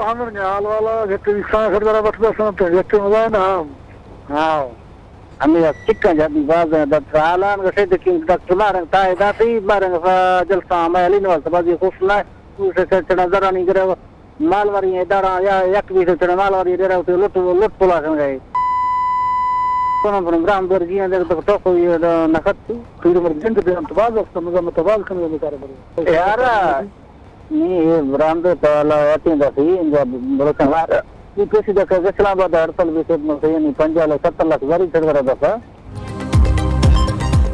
हमें हाल वाला जब रिक्शा खरीदा बटवा सुनते जब मजा ना हाँ हमें चिकन जब बाज दत्राला नसे दिकिन दक्तुला रंगता है दाती बारंग जलसा मायली नवाल तबाजी खुशला उसे चढ़ा जरा नहीं करे मालवारी है दारा या एक भी से चढ़ा मालवारी दे रहा तो लुट पुला कर गए कोना प्रोग्राम दर्जी है तो तो कोई नखत फिर मर्जन के हम तबाज वक्त मतबाज करने में कर बड़े यार ये ब्रांड तो वाला आती दसी जब बड़ा कमार ये किसी जगह इस्लामाबाद हड़ताल भी से यानी 50 लाख 70 लाख जारी कर रहा था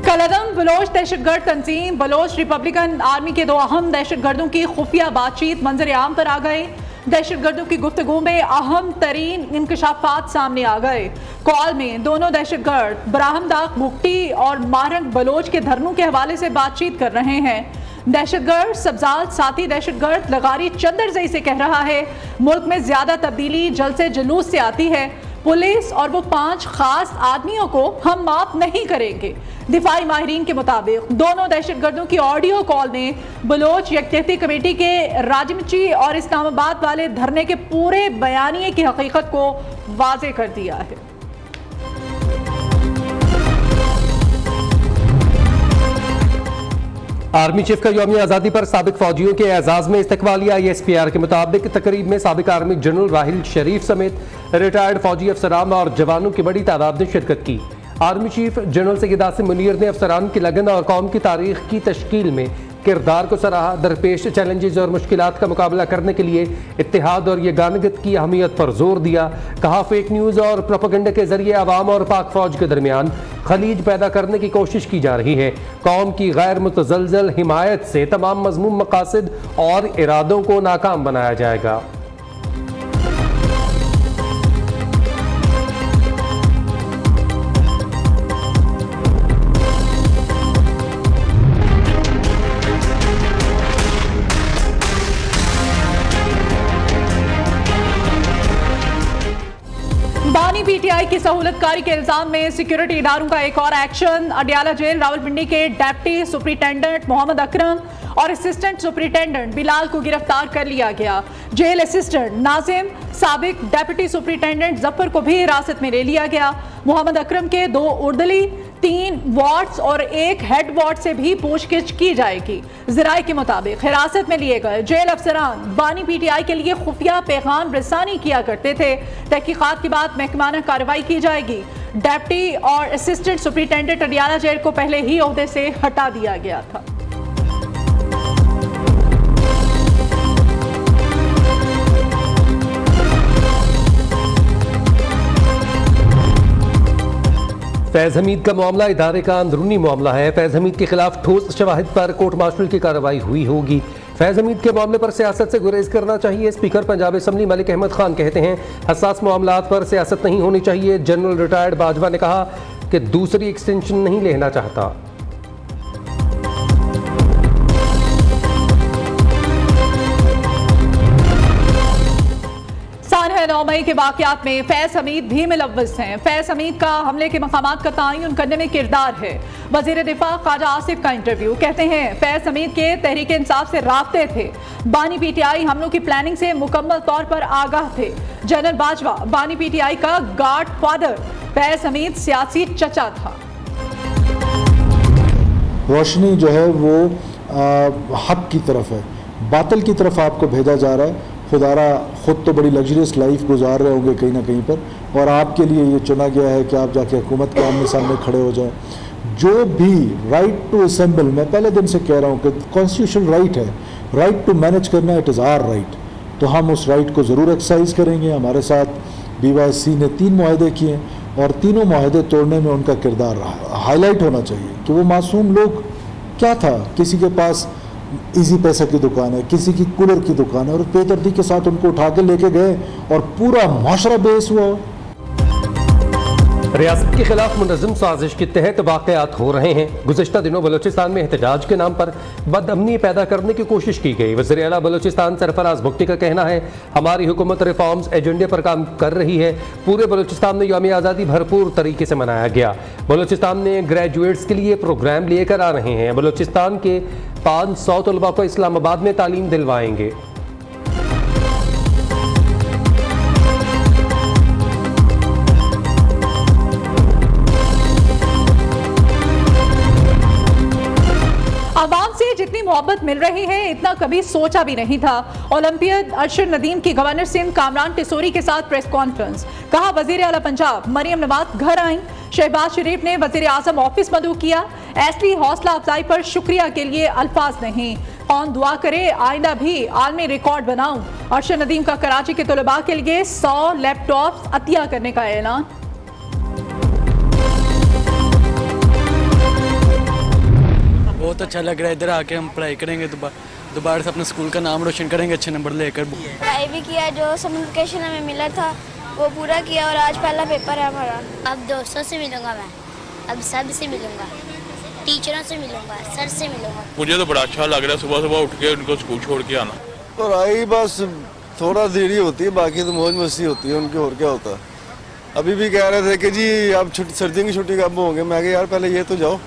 कलदम बलोच दहशतगर्द तंजीम बलोच रिपब्लिकन आर्मी के 2 अहम दहशतगर्दों की खुफिया बातचीत मंजर आम पर आ गई। दहशतगर्दों की गुफ्तगू में अहम तरीन इंकशाफात सामने आ गए। कॉल में दोनों दहशतगर्द ब्राहमदाग भुगटी और मारंग बलोच के धरनों के हवाले से बातचीत कर रहे हैं। दहशतगर्द सब्जाल साथी दहशतगर्द लगारी चंदरजई से कह रहा है मुल्क में ज्यादा तब्दीली जल्द से जुलूस से आती है। पुलिस और वो 5 खास आदमियों को हम माफ नहीं करेंगे। दिफाई माहिरीन के मुताबिक दोनों दहशतगर्दों की ऑडियो कॉल ने बलोच यकजहती कमेटी के राजमची और इस्लामाबाद वाले धरने के पूरे बयानिए की हकीकत को वाजे कर दिया है। आर्मी चीफ का यौम आज़ादी पर साबिक फौजियों के एजाज में इस्तकबालिया ISPR के मुताबिक तकरीब में साबिक आर्मी जनरल राहिल शरीफ समेत रिटायर्ड फौजी अफसरान और जवानों की बड़ी तादाद ने शिरकत की। Army chief general Syed Asim Munir ने अफसरान की लगन और कौम की तारीख की तश्कील में किरदार को सराहा। दरपेश चैलेंजेस और मुश्किलात का मुकाबला करने के लिए इत्तेहाद और यगानगत की अहमियत पर जोर दिया। कहा फेक न्यूज़ और प्रोपेगेंडा के जरिए अवाम और पाक फौज के दरमियान खलीज पैदा करने की कोशिश की जा रही है। कौम की गैर मुतज़लज़ल हिमायत से तमाम मज़मूम मकासद और इरादों को नाकाम बनाया जाएगा। PTI की सहूलतकारी के इल्जाम में सिक्योरिटी इदारों का एक और एक्शन। अडियाला जेल रावलपिंडी के डिप्टी सुपरिटेंडेंट मोहम्मद अकरम और असिस्टेंट सुपरिटेंडेंट बिलाल को गिरफ्तार कर लिया गया। जेल असिस्टेंट नाजिम, साबिक डिप्टी सुपरिटेंडेंट जफर को भी हिरासत में ले लिया गया। मोहम्मद अकरम के 2 उर्दली, 3 वार्ड्स और 1 हेड वार्ड से भी पूछगिछ की जाएगी। ज़राए के मुताबिक हिरासत में लिए गए जेल अफसरान बानी PTI के लिए खुफिया पैगाम रसानी किया करते थे। तहकीकात के बाद महकमाना कार्रवाई की जाएगी। डिप्टी और असिस्टेंट सुपरिटेंडेंट अडियाला जेल को पहले ही ओहदे से हटा दिया गया था। फैज़ हमीद का मामला इदारे का अंदरूनी मामला है। फैज़ हमीद के खिलाफ ठोस शवाहिद पर कोर्ट मार्शल की कार्रवाई हुई होगी। फैज़ हमीद के मामले पर सियासत से गुरेज करना चाहिए। स्पीकर पंजाब असम्बली मलिक अहमद खान कहते हैं हसास मामलात पर सियासत नहीं होनी चाहिए। जनरल रिटायर्ड बाजवा ने कहा कि दूसरी एक्सटेंशन नहीं लेना चाहता। है 9 मई के वाकयात में फैज़ हमीद भी मुलव्वस हैं। फैज़ हमीद का हमले के मकामात का तयन करने में किरदार है। वज़ीर दिफा ख्वाजा आसिफ का इंटरव्यू। कहते हैं फैज़ हमीद के तहरीक इंसाफ से राब्ते थे। बानी PTI हमलों की प्लानिंग से मुकम्मल तौर पर आगाह थे। जनरल बाजवा बानी PTI का गॉड फादर, फैज़ हमीद सियासी चचा था। रोशनी जो है वो हक की तरफ है, बातिल की तरफ आपको भेजा जा रहा है। खुदारा ख़ुद तो बड़ी लग्जरियस लाइफ गुजार रहे होंगे कहीं ना कहीं पर, और आपके लिए ये चुना गया है कि आप जाके हुकूमत के आमने सामने खड़े हो जाएं। जो भी राइट टू असेंबल, मैं पहले दिन से कह रहा हूँ कि कॉन्स्टिट्यूशनल राइट है, राइट टू मैनेज करना, इट इज़ आवर राइट। तो हम उस राइट को ज़रूर एक्सरसाइज करेंगे। हमारे साथ BYC ने 3 मुआहदे किए और तीनों मुआहदे तोड़ने में उनका किरदार रहा। हाईलाइट होना चाहिए कि वो मासूम लोग क्या था, किसी के पास इजी पैसा की दुकान है, किसी की कूलर की दुकान है, और बेदर्दी के साथ उनको उठा के लेके गए और पूरा माशरा बेस हुआ। रियासत के खिलाफ मुनज़्ज़म साजिश के तहत वाक़यात हो रहे हैं। गुज़श्ता दिनों बलोचिस्तान में एहतजाज के नाम पर बदअमनी पैदा करने की कोशिश की गई। वज़ीर आला बलोचिस्तान सरफराज भुगटी का कहना है हमारी हुकूमत रिफॉर्म्स एजेंडे पर काम कर रही है। पूरे बलोचिस्तान में यौम आज़ादी भरपूर तरीके से मनाया गया। बलोचिस्तान में ग्रेजुएट्स के लिए प्रोग्राम लेकर आ रहे हैं। बलोचिस्तान के 500 तलबा को इस्लामाबाद में तालीम दिलवाएंगे। मोहब्बत मिल रही है इतना कभी सोचा भी नहीं था। ओलंपियन अरशद नदीम की गवर्नर सिंध कामरान टिसोरी के साथ प्रेस कॉन्फ्रेंस, कहा वजीर आला पंजाब मरियम नवाज घर आई। शहबाज शरीफ ने वजीर आजम ऑफिस मदऊ किया। ऐसी हौसला अफजाई पर शुक्रिया के लिए अल्फाज नहीं। कौन दुआ करे आइंदा भी आलमी रिकॉर्ड बनाऊं। अरशद नदीम का कराची के तलबा के लिए 100 लैपटॉप अतिया करने का ऐलान। बहुत अच्छा लग रहा है, इधर आके हम पढ़ाई करेंगे, दोबारा से अपने स्कूल का नाम रोशन करेंगे अच्छे नंबर लेकर। पढ़ाई भी किया, जो समर वेकेशन हमें मिला था वो पूरा किया और आज पहला पेपर है हमारा। अब दोस्तों से मिलूंगा मैं, अब सब से मिलूंगा, टीचरों से मिलूंगा, सर से मिलूंगा। मुझे तो बड़ा अच्छा लग रहा है सुबह सुबह उठ के उनको स्कूल छोड़ के आना। पढ़ाई बस थोड़ा देरी होती है, बाकी तो मौज मस्ती होती है उनकी, और क्या होता है। अभी भी कह रहे थे कि जी अब सर्दियों की छुट्टी कब होंगे, मैं कहा यार पहले ये तो जाओ।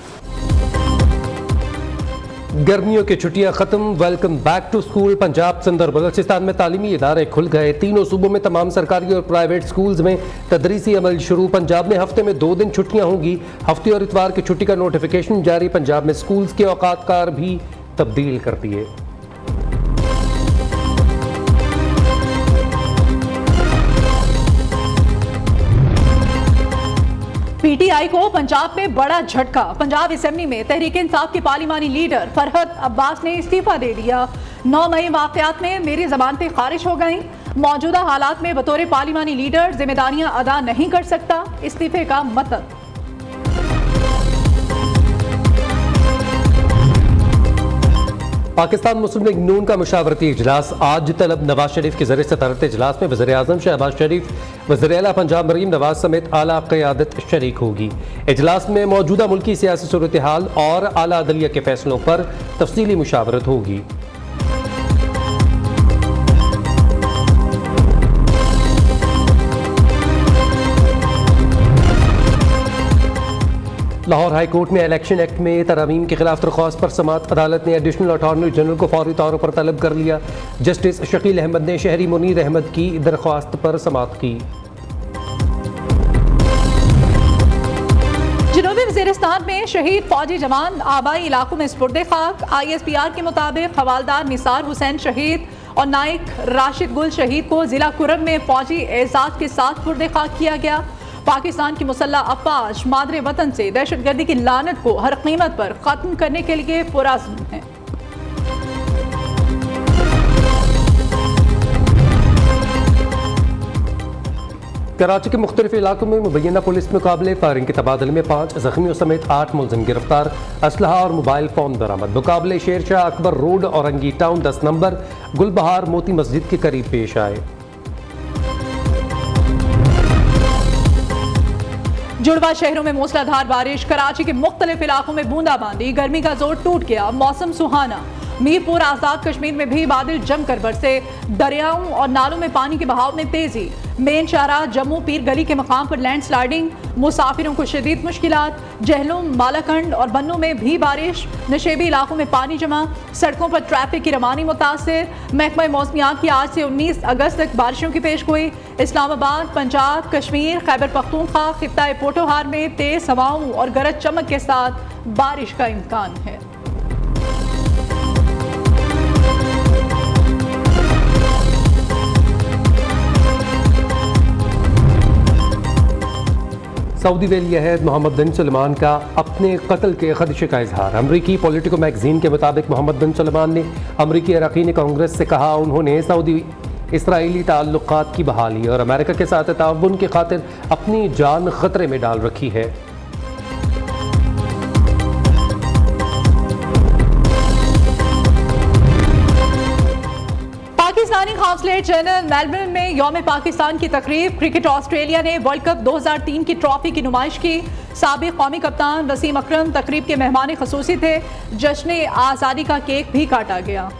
गर्मियों की छुट्टियां खत्म, welcome back to school. Punjab, Sindh और बलोचिस्तान में तालीमी इदारे खुल गए। तीनों सूबों में तमाम सरकारी और प्राइवेट स्कूल्स में तदरीसी अमल शुरू। पंजाब में हफ्ते में 2 दिन छुट्टियां होंगी। हफ्ते और इतवार की छुट्टी का नोटिफिकेशन जारी। पंजाब में स्कूल्स के औकातकार भी तब्दील कर दिए। पीटीआई को पंजाब में बड़ा झटका। पंजाब असेंबली में तहरीक इंसाफ के पार्लिमानी लीडर फरहत अब्बास ने इस्तीफा दे दिया। 9 मई वाकयात में मेरी जबान पे खारिज हो गई। मौजूदा हालात में बतौर पार्लिमानी लीडर जिम्मेदारियां अदा नहीं कर सकता। इस्तीफे का मतलब पाकिस्तान मुस्लिम लीग नून का मुशावरती इजलास आज तलब। नवाज शरीफ के जरिए सदारत इजलास में वज़ीर आज़म शहबाज शरीफ, वज़ीर आला पंजाब मरीम नवाज समेत आला क़यादत शरीक होगी। इजलास में मौजूदा मुल्की सियासी सूरत हाल और आला अदलिया के फैसलों पर तफसीली मुशावरत होगी। लाहौर हाई कोर्ट में इलेक्शन एक्ट में तरमीम के खिलाफ दरख्वास्त पर समाअत। अदालत ने एडिशनल अटॉर्नी जनरल को फौरी तौर पर तलब कर लिया। जस्टिस शकील अहमद ने शहरी मुनीर अहमद की दरख्वास्त पर समाअत की। जनूबी वज़ीरिस्तान में शहीद फौजी जवान आबाई इलाकों में स्पुर्दे खाक। ISPR के मुताबिक हवालदार निसार हुसैन शहीद और नाइक राशिद गुल शहीद को जिला कुरम में फौजी एजाज के साथ स्पुर्दे खाक किया गया। पाकिस्तान की मुसल्लह अफवाज मादरे वतन से दहशतगर्दी की लानत को हर कीमत पर खत्म करने के लिए पुरअज़्म है। कराची के मुख्तलिफ इलाकों में मुबैना पुलिस मुकाबले, फायरिंग के तबादले में 5 जख्मियों समेत 8 मुलजिम गिरफ्तार। असलहा और मोबाइल फ़ोन बरामद। मुकाबले शेरशाह अकबर रोड, औरंगी टाउन 10 नंबर, गुलबहार मोती मस्जिद के करीब पेश आए। जुड़वा शहरों में मूसलाधार बारिश। कराची के मुख्तलिफ इलाकों में बूंदाबांदी। गर्मी का जोर टूट गया, मौसम सुहाना। मीरपुर आज़ाद कश्मीर में भी बादल जमकर बरसे। दरियाओं और नालों में पानी के बहाव में तेजी। मेन शाहराह जम्मू पीर गली के मकाम पर लैंडस्लाइडिंग। मुसाफिरों को शदीद मुश्किलात। जहलुम, मालाकंड और बन्नू में भी बारिश। नशेबी इलाकों में पानी जमा। सड़कों पर ट्रैफिक की रवानी मुतासिर। महकमा मौसमियात की आज से 19 अगस्त तक बारिशों की पेशगोई। इस्लामाबाद, पंजाब, कश्मीर, खैबर पख्तूनख्वा, खित्ता पोटोहार में तेज हवाओं और गरज चमक के साथ बारिश का इम्कान है। सऊदी वली अहद मोहम्मद बिन सलमान का अपने कत्ल के खदशे का इजहार। अमरीकी पॉलिटिको मैगजीन के मुताबिक मोहम्मद बिन सलमान ने अमरीकी अरकान कांग्रेस से कहा उन्होंने सऊदी इसराइली ताल्लुकात की बहाली और अमेरिका के साथ ताउन की खातिर अपनी जान खतरे में डाल रखी है। पाकिस्तानी काउंसलेट जनरल मेलबर्न में यौम पाकिस्तान की तकरीब। क्रिकेट ऑस्ट्रेलिया ने वर्ल्ड कप 2003 की ट्रॉफी की नुमाइश की। साबिक कौमी कप्तान वसीम अकरम तकरीब के मेहमान खसूसी थे। जश्न आज़ादी का केक भी काटा गया।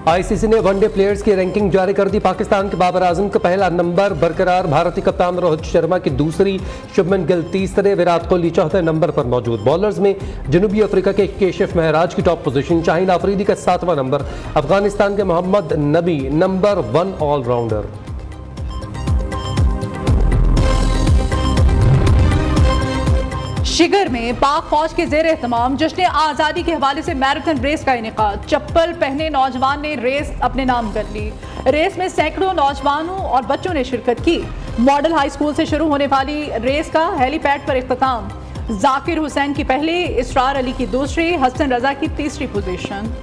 आईसीसी ने वनडे प्लेयर्स की रैंकिंग जारी कर दी। पाकिस्तान के बाबर आजम का पहला नंबर बरकरार। भारतीय कप्तान रोहित शर्मा की दूसरी, शुभमन गिल तीसरे, विराट कोहली चौथे नंबर पर मौजूद। बॉलर्स में जनूबी अफ्रीका के केशफ महराज की टॉप पोजीशन, शाहीन आफरीदी का 7वां नंबर, अफगानिस्तान के मोहम्मद नबी नंबर 1 ऑलराउंडर। शिगर में पाक फौज के जेर एहतमाम जश्न आज़ादी के हवाले से मैराथन रेस का इनेकाद। चप्पल पहने नौजवान ने रेस अपने नाम कर ली। रेस में सैकड़ों नौजवानों और बच्चों ने शिरकत की। मॉडल हाई स्कूल से शुरू होने वाली रेस का हेलीपैड पर इख्तिताम। जाकिर हुसैन की पहली, इसरार अली की दूसरी, हसन रजा की तीसरी पोजीशन।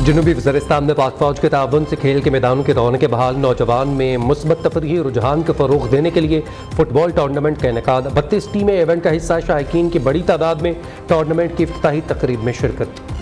जनूबी वज़ीरिस्तान में पाक फौज के ताउन से खेल के मैदानों के रौनक बहाल। नौजवान में मुस्बत तफरीही रुझान को फ़रोग़ देने के लिए फुटबॉल टूर्नामेंट का इनेकाद। 32 टीमें इवेंट का हिस्सा। शायकीन की बड़ी तादाद में टूर्नामेंट की इफ्तिताही तकरीब में शिरकत।